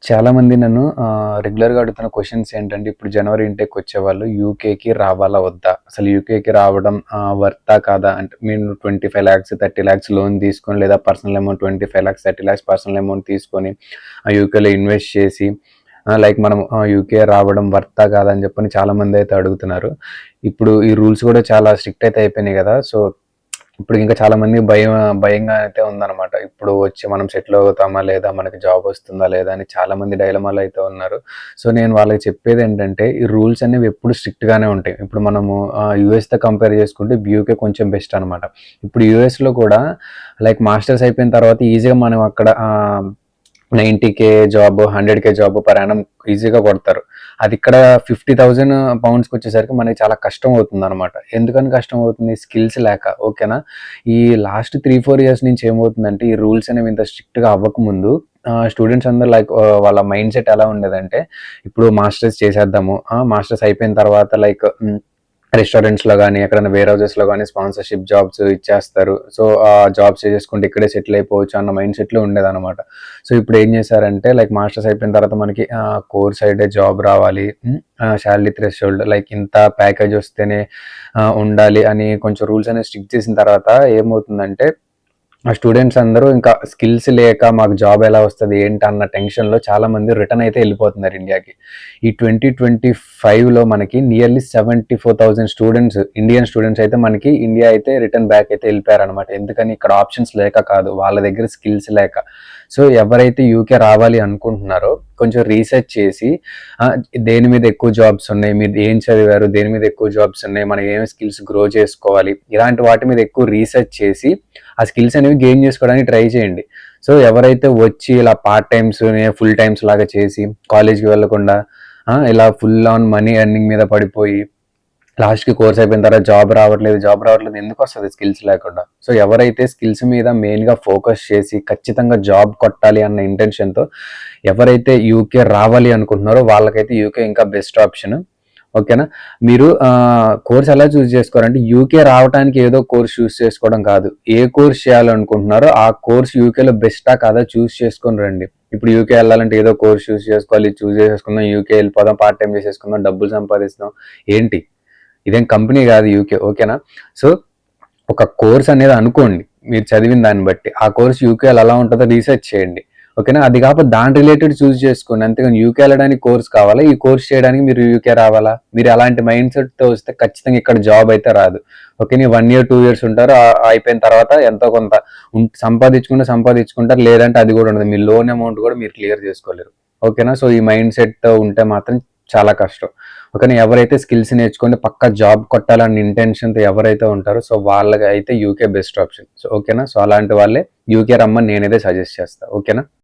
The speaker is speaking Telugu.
చాలామంది నన్ను రెగ్యులర్‌గా అడుగుతున్న క్వెషన్స్ ఏంటంటే, ఇప్పుడు జనవరి ఇంటేక్‌కి వచ్చేవాళ్ళు యూకేకి రావాలా వద్దా? అసలు యూకేకి రావడం వర్తా కాదా? అంటే మీరు 25,00,000, 30,00,000 లోన్ తీసుకొని లేదా పర్సనల్ అమౌంట్ 25,00,000, 30,00,000 పర్సనల్ అమౌంట్ తీసుకొని యూకేలో ఇన్వెస్ట్ చేసి లైక్ మనం యూకే రావడం వర్తా కాదా అని చెప్పని చాలామంది అయితే అడుగుతున్నారు. ఇప్పుడు ఈ రూల్స్ కూడా చాలా స్ట్రిక్ట్ అయితే అయిపోయినాయి కదా! సో ఇప్పుడు ఇంకా చాలా మంది భయంగా అయితే ఉందన్నమాట. ఇప్పుడు వచ్చి మనం సెటిల్ అవుతామా లేదా? మనకి జాబ్ వస్తుందా లేదా? అని చాలా మంది డైలమాలో అయితే ఉన్నారు. సో నేను వాళ్ళకి చెప్పేదేంటంటే ఈ రూల్స్ అనేవి ఎప్పుడు స్ట్రిక్ట్‌గానే ఉంటాయి. ఇప్పుడు మనము యూఎస్‌తో కంపేర్ చేసుకుంటే యూకే కొంచెం బెస్ట్ అనమాట. ఇప్పుడు యూఎస్‌లో కూడా లైక్ మాస్టర్స్ అయిపోయిన తర్వాత ఈజీగా మనం అక్కడ 90,000 జాబ్, 100,000 జాబ్ పర్ యానం ఈజీగా కొడతారు. అది ఇక్కడ 50,000 పౌండ్స్‌కి వచ్చేసరికి మనకి చాలా కష్టం అవుతుందనమాట. ఎందుకని కష్టం అవుతుంది? స్కిల్స్ లేక. ఓకేనా? ఈ లాస్ట్ 3, 4 ఇయర్స్ నుంచి ఏమవుతుందంటే ఈ రూల్స్ అనేవి ఇంత స్ట్రిక్ట్‌గా అవ్వకముందు స్టూడెంట్స్ అందరూ లైక్ వాళ్ళ మైండ్ సెట్ ఎలా ఉండేదంటే ఇప్పుడు మాస్టర్స్ చేసేద్దాము. మాస్టర్స్ అయిపోయిన తర్వాత లైక్ రెస్టారెంట్స్‌లో గాని, ఎక్కడైనా వేర్ హౌసెస్‌లో గాని స్పాన్సర్‌షిప్ జాబ్స్ ఇచ్చేస్తారు. సో, ఆ జాబ్స్ చేసేసుకుంటే ఇక్కడే సెటిల్ అయిపోవచ్చు అన్న మైండ్ సెట్‌లో ఉండేదనమాట. సో, ఇప్పుడు ఏం చేశారంటే లైక్ మాస్టర్స్ అయిపోయిన తర్వాత మనకి కోర్ సైడే జాబ్ రావాలి. సాలరీ థ్రెషోల్డ్ లైక్ ఇంత ప్యాకేజ్ వస్తేనే ఉండాలి అని కొంచెం రూల్స్ అనేవి స్ట్రిక్ట్ చేసిన తర్వాత ఏమవుతుందంటే ఆ స్టూడెంట్స్ అందరూ ఇంకా స్కిల్స్ లేక మాకు జాబ్ ఎలా వస్తది ఏంటి అన్న టెన్షన్‌లో చాలామంది రిటర్న్ అయితే ఎళ్ళిపోతున్నారు ఇండియాకి. ఈ 2025లో మనకి నియర్లీ 74,000 స్టూడెంట్స్ ఇండియన్ స్టూడెంట్స్ అయితే మనకి ఇండియా అయితే రిటర్న్ బ్యాక్ అయితే ఎళ్ళిపోయారనమాట. ఎందుకని ఇక్కడ ఆప్షన్స్ లేక కాదు. వాళ్ళ దగ్గర స్కిల్స్ లేక. సో, ఎవరైతే యూకే రావాలి అనుకుంటున్నారో కొంచెం రీసెర్చ్ చేసి దేని మీద ఎక్కువ జాబ్స్ ఉన్నాయి, మీరు ఏం చదివారు, దేని మీద ఎక్కువ జాబ్స్ ఉన్నాయి, మనం ఏం స్కిల్స్ గ్రో చేసుకోవాలి, ఇలాంటి వాటి మీద ఎక్కువ రీసెర్చ్ చేసి ఆ స్కిల్స్ అనేవి గెయిన్ చేసుకోవడానికి ట్రై చేయండి. సో ఎవరైతే వచ్చి ఇలా పార్ట్ టైమ్స్, ఫుల్ టైమ్స్ లాగా చేసి కాలేజ్‌కి వెళ్ళకుండా ఇలా ఫుల్ ఆన్ మనీ ఎర్నింగ్ మీద పడిపోయి లాస్ట్‌కి కోర్స్ అయిపోయిన తర్వాత జాబ్ రావట్లేదు ఎందుకొస్తది స్కిల్స్ లేకుండా. సో ఎవరైతే స్కిల్స్ మీద మెయిన్‌గా ఫోకస్ చేసి ఖచ్చితంగా జాబ్ కొట్టాలి అన్న ఇంటెన్షన్‌తో ఎవరైతే యూకే రావాలి అనుకుంటున్నారో వాళ్ళకైతే యూకే ఇంకా బెస్ట్ ఆప్షన్. ఓకేనా? మీరు కోర్స్ ఎలా చూజ్ చేసుకోవాలంటే యూకే రావటానికి ఏదో కోర్స్ చూజ్ చేసుకోవడం కాదు. ఏ కోర్స్ చేయాలనుకుంటున్నారో ఆ కోర్స్ యూకేలో బెస్టా కాదా చూజ్ చేసుకొని రండి. ఇప్పుడు యూకే వెళ్ళాలంటే ఏదో కోర్స్ చూజ్ చేసుకోవాలి, చూజ్ చేసేసుకుందాం, యూకే వెళ్ళిపోదాం, పార్ట్ టైం చేసేసుకుందాం, డబ్బులు సంపాదిస్తాం. ఏంటి? ఇదేం కంపెనీ కాదు యూకే. ఓకేనా? సో ఒక కోర్స్ అనేది అనుకోండి మీరు చదివిన దాన్ని బట్టి. ఆ కోర్స్ యూకేలో ఎలా ఉంటుందో రీసెర్చ్ చేయండి. ఓకేనా? అది కాకపోతే దాని రిలేటెడ్ చూజ్ చేసుకోండి. అంతేగాని యూకే వెళ్ళడానికి కోర్స్ కావాలా, ఈ కోర్స్ చేయడానికి మీరు యూకే రావాలా? మీరు అలాంటి మైండ్ సెట్‌తో వస్తే ఖచ్చితంగా ఇక్కడ జాబ్ అయితే రాదు. ఓకేనా? 1 ఇయర్, 2 ఇయర్స్ ఉంటారు. అయిపోయిన తర్వాత ఎంతో కొంత సంపాదించుకుంటారు. లేదంటే అది కూడా ఉండదు. మీ లోన్ అమౌంట్ కూడా మీరు క్లియర్ చేసుకోలేరు. ఓకేనా? సో ఈ మైండ్ సెట్‌తో ఉంటే మాత్రం చాలా కష్టం. ఓకేనా? ఎవరైతే స్కిల్స్ నేర్చుకొని పక్కా జాబ్ కొట్టాలన్న ఇంటెన్షన్‌తో ఎవరైతే ఉంటారో సో వాళ్ళకి అయితే యూకే బెస్ట్ ఆప్షన్. సో ఓకేనా? సో అలాంటి వాళ్ళే యూకే రమ్మని నేనైతే సజెస్ట్ చేస్తా. ఓకేనా?